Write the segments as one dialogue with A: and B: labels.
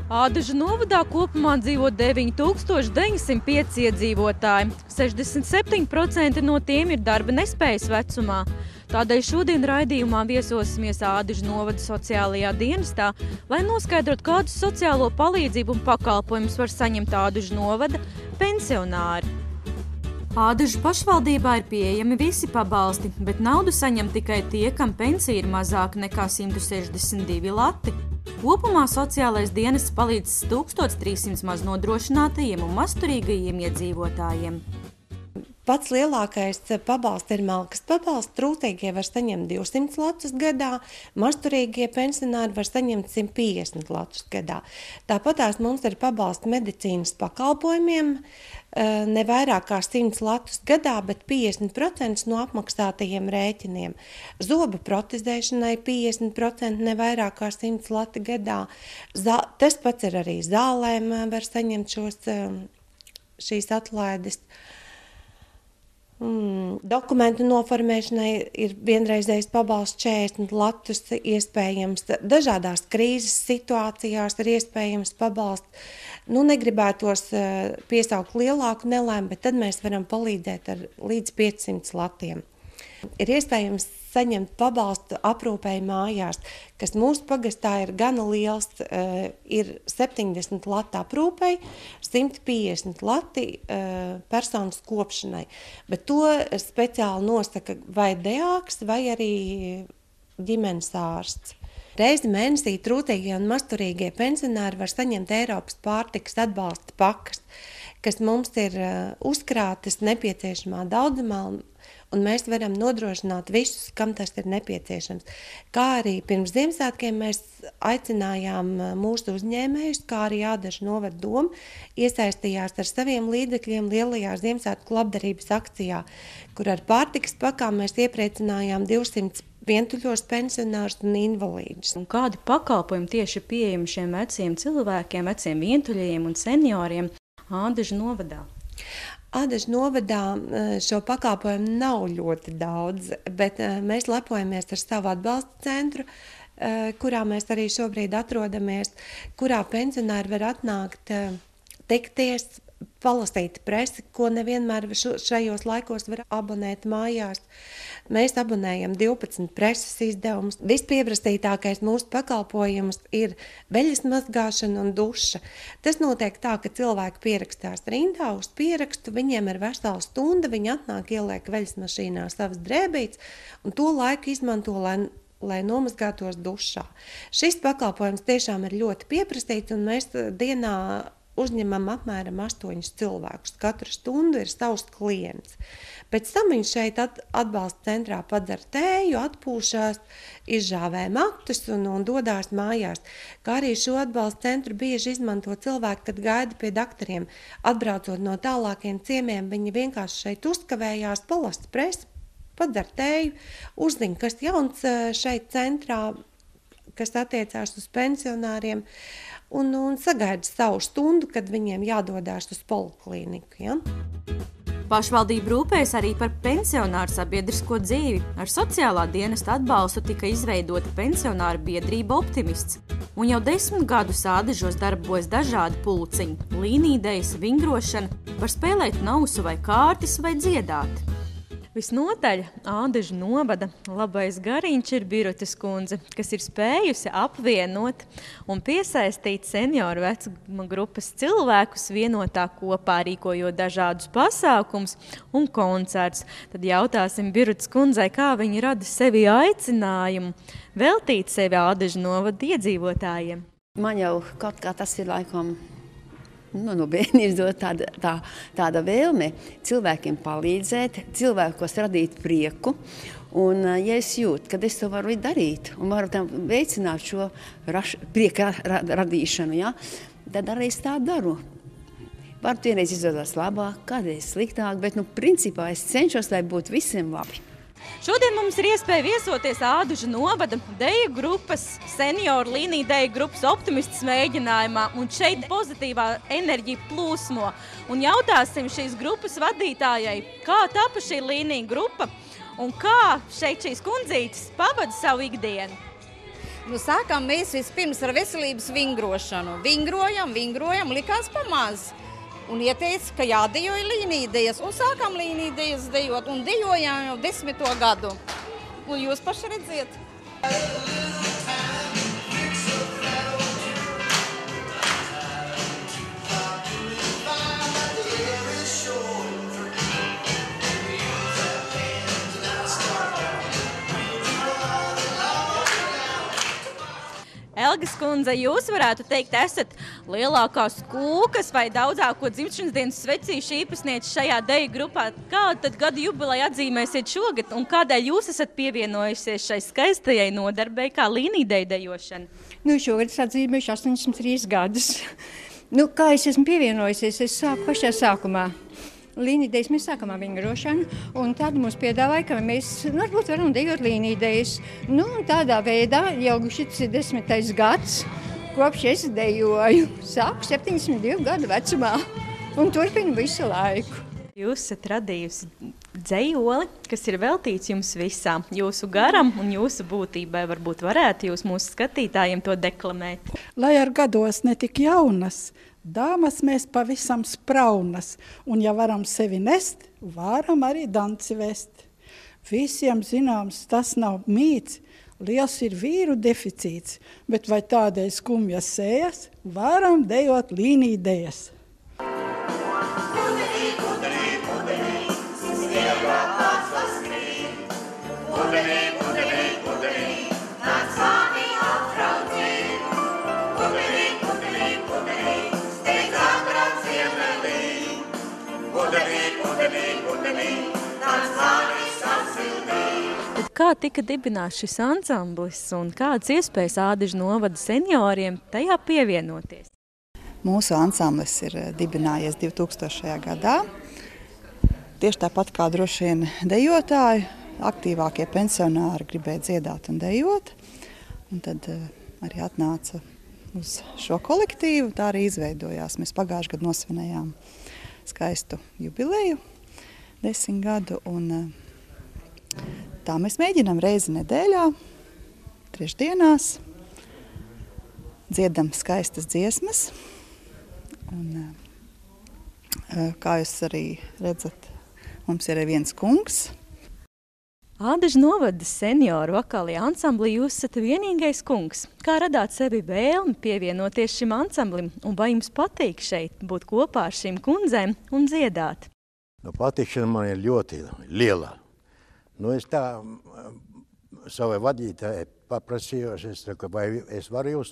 A: Ādažu novadā kopumā dzīvo 9905 iedzīvotāji. 67% no tiem ir darba nespējas vecumā. Tādēļ šodien raidījumā viesosimies Ādažu novada sociālajā dienestā, lai noskaidrotu, kādu sociālo palīdzību un pakalpojumus var saņemt Ādažu novada pensionāri. Ādažu pašvaldībā ir pieejami visi pabalsti, bet naudu saņem tikai tie, kam pensija ir mazāka nekā 162 lati. Kopumā sociālais dienests palīdz 1300 maznodrošinātajiem un mazturīgajiem iedzīvotājiem.
B: Pats lielākais pabalsts ir malkas pabalsts. Trūcīgie var saņemt 200 latus gadā, mazturīgie pensionāri var saņemt 150 latus gadā. Tāpatās mums ir pabalsts medicīnas pakalpojumiem, ne vairāk kā 100 latus gadā, bet 50% no apmaksātajiem rēķiniem. Zobu protezēšanai 50%, ne vairāk kā 100 lati gadā. Tas pats ir arī zālēm, var saņemt šīs atlaides. Dokumentu noformēšanai ir vienreizējs pabalsts 40 latus iespējams. Dažādās krīzes situācijās ir iespējams pabalsts. Negribētos piesaukt lielāku nelēmu, bet tad mēs varam palīdzēt ar līdz 500 latiem. Ir iespējams saņemt pabalstu aprūpei mājās, kas mūsu pagastā ir gana liels, ir 70 lati aprūpei, 150 lati personas kopšanai. Bet to speciāli nosaka vai deāks, vai arī ģimenes ārsts. Reizi mēnesī trūcīgie un mazturīgie pensionāri var saņemt Eiropas pārtikas atbalsta pakas, kas mums ir uzkrātas nepieciešamā daudzumā, un mēs varam nodrošināt visus, kam tas ir nepieciešams. Kā arī pirms Ziemassvētkiem mēs aicinājām mūsu uzņēmējus, kā arī Ādažu novada doma, iesaistījās ar saviem līdzekļiem lielajā Ziemassvētku labdarības akcijā, kur ar pārtikas pakām mēs iepriecinājām 200 vientuļos pensionārus un invalīdus.
A: Un kādi pakalpojumi tieši pieejami šiem veciem cilvēkiem, veciem vientuļajiem un senioriem Ādažu novadā?
B: Ādažu novadā šo pakalpojumu nav ļoti daudz, bet mēs lepojamies ar savu atbalsta centru, kurā mēs arī šobrīd atrodamies, kurā pensionāri var atnākt, tikties, palasīt presi, ko nevienmēr šajos laikos var abonēt mājās. Mēs abonējam 12 preses izdevumus. Vispieprasītākais mūsu pakalpojums ir veļas mazgāšana un duša. Tas notiek tā, ka cilvēki pierakstās rindā uz pierakstu, viņiem ir vesela stunda, viņi atnāk, ieliek veļas mašīnā savas drēbītes un to laiku izmanto, lai nomazgātos dušā. Šis pakalpojums tiešām ir ļoti pieprasīts, un mēs dienā uzņemam apmēram 8 cilvēkus. Katru stundu ir savs klients. Pēc tam viņš šeit atbalsta centrā padara tēju, atpūšās, izžāvē matus un dodās mājās. Kā arī šo atbalsta centru bieži izmanto cilvēki, kad gaida pie daktariem. Atbraucot no tālākiem ciemiem, viņi vienkārši šeit uzkavējās, palasta presi, padara tēju, uzzina, kas jauns šeit centrā, kas attiecās uz pensionāriem, un sagaida savu stundu, kad viņiem jādodās uz poliklīniku. Ja?
A: Pašvaldība rūpējas arī par pensionāru sabiedrisko dzīvi. Ar sociālā dienesta atbalstu tika izveidota pensionāru biedrība Optimists. Un jau 10 gadus Ādažos darbojas dažādi pulciņi, līnīdejas, vingrošana, var spēlēt nausu vai kārtis vai dziedāt. Visnotaļ Ādažu novada labais gariņš ir Birutas kundze, kas ir spējusi apvienot un piesaistīt senioru vecuma grupas cilvēkus vienotā kopā, rīkojot dažādus pasākumus un koncertus. Tad jautāsim Birutas kundzei, kā viņa rada sevi aicinājumu veltīt sevi Ādažu novada iedzīvotājiem.
C: Man jau kaut kā tas ir laikam no bērnības dot tāda vēlme cilvēkiem palīdzēt, cilvēkos radīt prieku. Un, ja es jūtu, kad es to varu darīt un varu tam veicināt šo prieka radīšanu, ja, tad arī es tā daru. Varu vienreiz izdodas labāk, kādreiz sliktāk, bet principā es cenšos, lai būtu visiem labi.
A: Šodien mums ir iespēja viesoties Ādažu novada deju grupas, senioru līniju deju grupas Optimists mēģinājumā, un šeit pozitīvā enerģija plūsmo. Un jautāsim šīs grupas vadītājai, kā tapa šī līnija grupa un kā šeit šīs kundzītes pavada savu ikdienu.
D: Nu, sākām mēs vispirms ar veselības vingrošanu. Vingrojam, likās pamaz. Un ieteica, ka jādejoja līnijdejas. Un sākām līnijdejas dejot. Un dejojām jau 10. gadu. Un jūs paši redziet.
A: Elgas kundze, jūs varētu teikt, esat lielākās kūkas vai daudzāko dzimšanas dienas svecīšu īpašniece šajā deju grupā. Kādu tad gadu jubileju atzīmēsiet šogad un kādēļ jūs esat pievienojusies šai skaistajai nodarbei kā līnijdeju dejošana?
E: Šogad es atzīmēšu 83 gadus. Kā es esmu pievienojusies, es sāku pašā sākumā. Līnijdejas mēs sākam ar vingrošanu, un tad mums piedāvāja, ka mēs varbūt varam dejot līnijdejas. Tādā veidā jau šis ir 10. gads, kopš es dejoju. Sāku 72 gadu vecumā un turpinu visu laiku.
A: Jūs esat radījusi dzejoli, kas ir veltīts jums visām, jūsu garam un jūsu būtībai. Varbūt varētu jūs mūsu skatītājiem to deklamēt.
F: Lai ar gados ne tik jaunas, dāmas mēs pavisam spraunas, un ja varam sevi nest, varam arī danci vest. Visiem zināms, tas nav mīts, liels ir vīru deficīts, bet vai tādēļ skumjas sējas, varam dejot līnijdejas.
A: Kā tika dibināts šis ansamblis un kādas iespējas Ādažu novada senioriem tajā pievienoties?
G: Mūsu ansamblis ir dibinājies 2000. gadā. Tieši tāpat kā droši vien dejotāji, aktīvākie pensionāri gribēja dziedāt un dejot. Un tad arī atnāca uz šo kolektīvu, tā arī izveidojās. Mēs pagājušajā gadā nosvinējām skaistu jubileju, 10 gadu. Un tā mēs mēģinām reizi nedēļā, trešdienās, dziedam skaistas dziesmas. Un, kā jūs arī redzat, mums ir viens kungs.
A: Ādažu novada senioru vokālajā ansamblī jūs esat vienīgais kungs. Kā radāt sevi vēlmi pievienoties šim ansamblim un vai jums patīk šeit būt kopā ar šīm kundzēm un dziedāt?
H: Patikšana man ir ļoti liela. Es tā savai vadītājai paprasījos, vai es varu jūs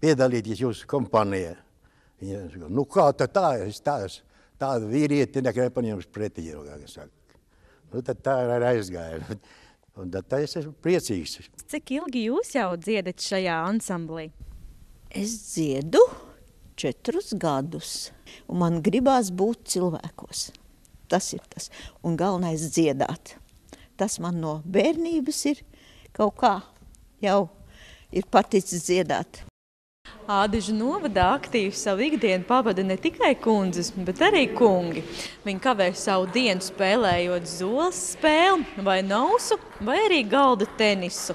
H: piedalīties jūsu kompānijā. Viņa saka, kā tā, es tādu vīrieti nepaņems pretī. Tad tā ir aizgāja. Un tad es esmu priecīgs.
A: Cik ilgi jūs jau dziedat šajā ansamblī?
I: Es dziedu 4 gadus, un man gribās būt cilvēkos. Tas ir tas. Un galvenais dziedāt. Tas man no bērnības ir kaut kā jau ir paticis dziedāt.
A: Ādažu novadā aktīvi savu ikdienu pavada ne tikai kundzes, bet arī kungi. Viņi kavē savu dienu spēlējot zoles spēli vai nausu, vai arī galda tenisu.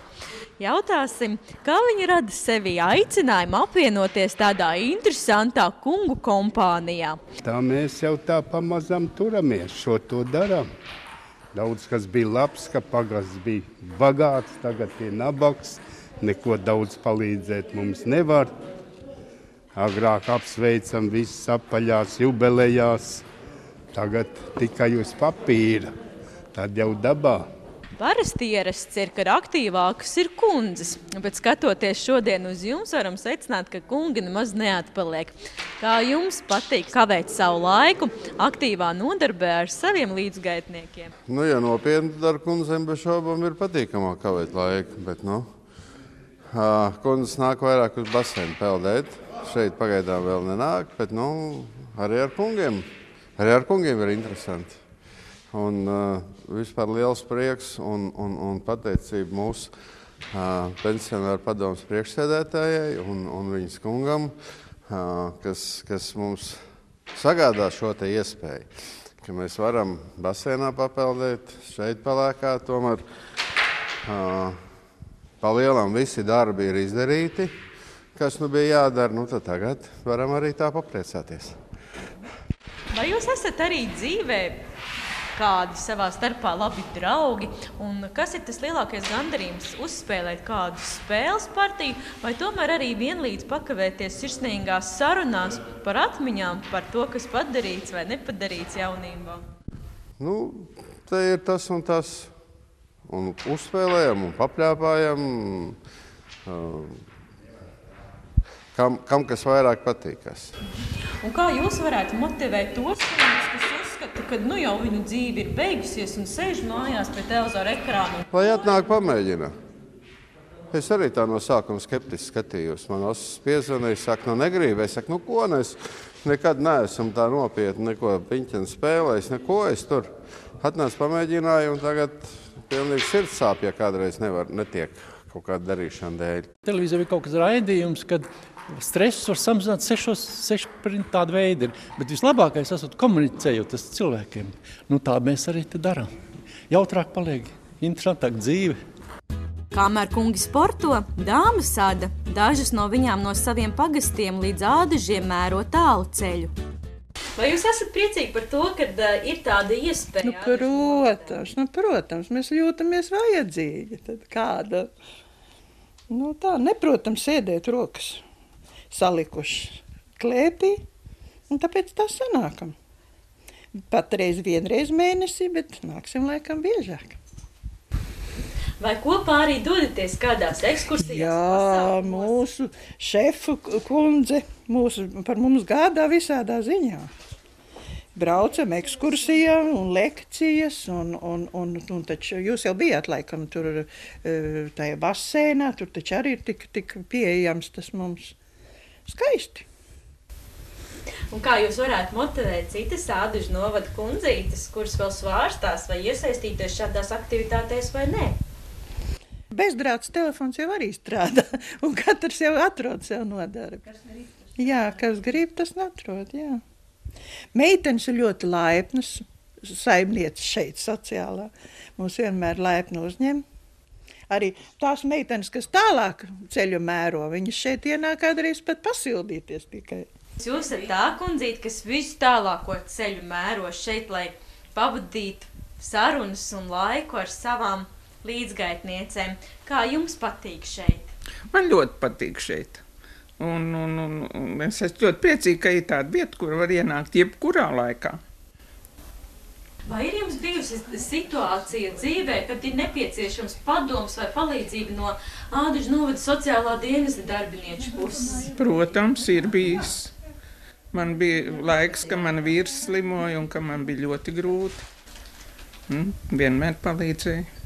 A: Jautāsim, kā viņi rada sevi aicinājumu apvienoties tādā interesantā kungu kompānijā.
J: Tā mēs jau tā pamazam turamies, šo to darām. Daudz, kas bija labs, ka pagasts bija bagāts, tagad ir nabaks, neko daudz palīdzēt mums nevar. Agrāk apsveicam visas apaļās jubilejās, tagad tikai uz papīra, tad jau dabā.
A: Parasti ierasts ir, ka aktīvākas ir kundzes, bet skatoties šodien uz jums, varam secināt, ka kungi nemaz neatpaliek. Kā jums patīk kavēt savu laiku aktīvā nodarbē ar saviem līdzgaitniekiem?
K: Ja nopietni dar kundzēm bez šaubām ir patīkamāk kavēt laiku, bet kundzes nāk vairāk uz baseinu peldēt. Šeit pagaidām vēl nenāk, bet arī ar kungiem ir interesanti. Un vispār liels prieks un pateicība mūsu pensionāru padomes priekšsēdētājai un viņas kungam, kas mums sagādā šo te iespēju, ka mēs varam basēnā papeldēt, šeit palēkāt, tomēr pa lielam visi darbi ir izdarīti, kas nu bija jādara, nu tad tagad varam arī tā papriecāties.
A: Vai jūs esat arī dzīvē kādi savā starpā labi draugi? Un kas ir tas lielākais gandarījums uzspēlēt kādu spēles partiju, vai tomēr arī vienlīdz pakavēties sirsnīgās sarunās par atmiņām, par to, kas padarīts vai nepadarīts jaunībā?
K: Nu, te ir tas un tas. Un uzspēlējam un papļāpājam, kam kas vairāk patīkas.
A: Un kā jūs varētu motivēt tos cilvēkus, kas uzskata, ka nu jau viņu dzīve ir beigusies un sēž mājās pie televizora ekrāna?
K: Lai atnāk pamēģina. Es arī tā no sākuma skeptiski skatījos. Man osas piezvanīja, saka, nu negribu. Es saku, nu ko, es nekad neesmu tā nopietni, neko piņķeni spēlējis, neko es tur. Atnāc pamēģināju un tagad pilnīgi sirds sāp, ja kādreiz netiek kaut kāda darīšana dēļ.
L: Televīzija ir kaut kas raidījums, kad stresus var samazināt 6 tāda veidi ir. Bet vislabākais esot komunicējot ar cilvēkiem. Nu tā mēs arī te darām. Jautrāk paliek, interesantāk dzīve.
A: Kamēr kungi sporto, dāmas sada dažas no viņām no saviem pagastiem līdz ādažiem mēro tālu ceļu. Vai jūs esat priecīgi par to, ka ir tāda iespēja?
F: Protams, mēs jūtamies vajadzīgi. Tad kāda, neprotams, sēdēt rokas salikuši klēpī, un tāpēc tā sanākam. Patreiz vienreiz mēnesī, bet nāksim laikam biežāk.
A: Vai kopā arī dodaties kādās ekskursijās?
F: Jā, mūsu šefu kundze par mums gādā visādā ziņā. Braucam ekskursijā un lekcijas, un taču jūs jau bijāt laikam tur tajā basēnā, tur taču arī ir tik pieejams tas mums skaisti.
A: Un kā jūs varētu motivēt citas Ādažu novada kundzītes, kuras vēl svārstās vai iesaistīties šādās aktivitātēs vai nē?
F: Bezdrāts telefons jau arī strādā, un katrs jau atrod sev nodarbi. Jā, kas grib, tas atrod, jā. Meitenes ir ļoti laipnas, saimnieces šeit sociālā. Mūs vienmēr laipni uzņem. Arī tās meitenes, kas tālāk ceļu mēro, viņas šeit ienāk kādreiz pat pasildīties tikai.
A: Jūs esat tā kundzīte, kas visu tālāko ceļu mēro šeit, lai pavadītu sarunas un laiku ar savām līdzgaitniecēm. Kā jums patīk šeit?
M: Man ļoti patīk šeit. Un es esmu ļoti priecīga, ka ir tāda vieta, kur var ienākt jebkurā laikā.
A: Vai ir jums bijusi situācija dzīvē, kad ir nepieciešams padoms vai palīdzība no Ādažu novada sociālā dienesta darbinieču puses?
M: Protams, ir bijis. Man bija laiks, ka man vīrs slimoja un ka man bija ļoti grūti. Vienmēr palīdzēja.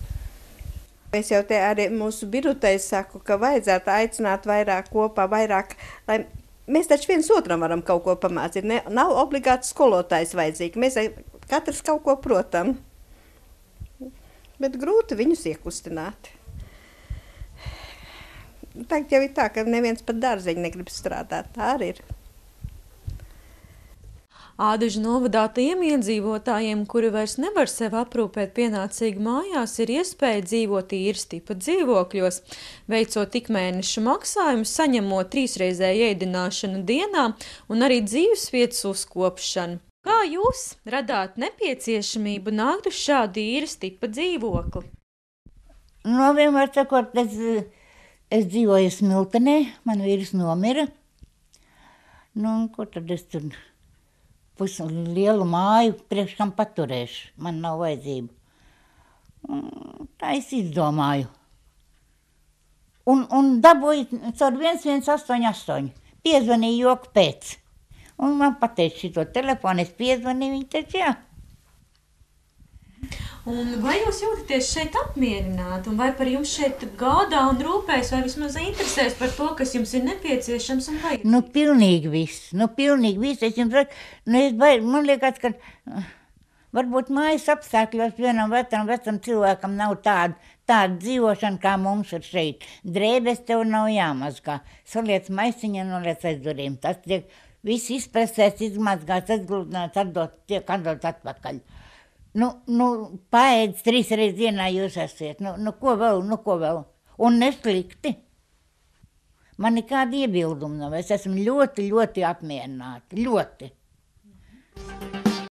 N: Es jau te arī mūsu birutei saku, ka vajadzētu aicināt vairāk kopā, lai mēs taču viens otram varam kaut ko pamācīt. Nav obligāti skolotājs vajadzīgi, mēs katrs kaut ko protam, bet grūti viņus iekustināt. Tagad jau ir tā, ka neviens pat dārzeņu negrib strādāt, tā arī ir.
A: Ādažu novadā tiem iedzīvotājiem, kuri vairs nevar sev aprūpēt pienācīgi mājās, ir iespēja dzīvot īres tipa dzīvokļos, veicot ikmēneša maksājumus, saņemot 3-reizēju ēdināšanu dienā un arī dzīvesvietas uzkopšanu. Kā jūs radāt nepieciešamību nākt uz šādu īres tipa dzīvokli?
O: Vienmēr sakot, es dzīvoju Smiltenē, man vīrs nomira. Ko tad es tur... lielu māju priekš kam paturēšu. Man nav vajadzība. Tā es izdomāju. Un dabūju caur 1188. Piezvanīju joku pēc. Un man pateica šito telefonu, es piezvanīju, viņi teica, jā.
A: Un vai jūs jūtaties šeit apmierināti? Un vai par jums šeit gādā un rūpēs, vai vismaz interesēs par to, kas jums ir nepieciešams un vajadzīgs?
O: Pilnīgi viss. Es jums saku, man liekas, ka varbūt mājas apstākļos vienam vecam cilvēkam nav tāda dzīvošana, kā mums ir šeit. Drēbes tev nav jāmazgā. Saliec maisiņa, noliec aiz durīm. Tas tiek viss izpresēts, izmazgāts, atgludināts, tiek atdot atpakaļ. Paēdis 3 reizes dienā jūs esat. Ko vēl? un neslikti. Man nekāda iebilduma nav. Es esmu ļoti, ļoti apmierināta. Ļoti.